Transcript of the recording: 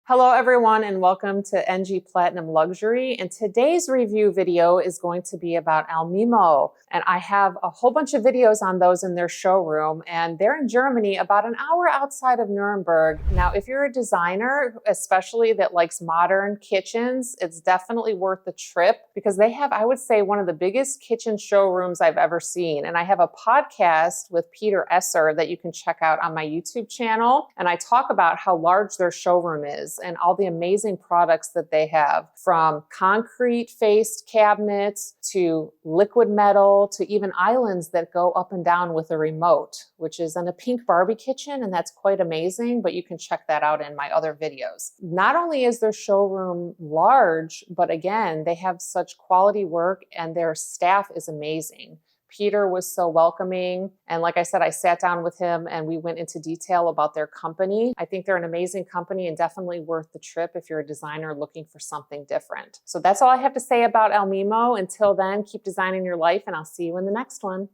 Hello everyone and welcome to NG Platinum Luxury, and today's review video is going to be about Allmilmoe, and I have a whole bunch of videos on those in their showroom, and they're in Germany about an hour outside of Nuremberg. Now if you're a designer, especially that likes modern kitchens, it's definitely worth the trip because they have, I would say, one of the biggest kitchen showrooms I've ever seen. And I have a podcast with Peter Esser that you can check out on my YouTube channel, and I talk about how large their showroom is and all the amazing products that they have, from concrete faced cabinets to liquid metal to even islands that go up and down with a remote, which is in a pink Barbie kitchen, and that's quite amazing, but you can check that out in my other videos. Not only is their showroom large, but again, they have such quality work and their staff is amazing. Peter was so welcoming. And like I said, I sat down with him and we went into detail about their company. I think they're an amazing company and definitely worth the trip if you're a designer looking for something different. So that's all I have to say about Allmilmoe. Until then, keep designing your life and I'll see you in the next one.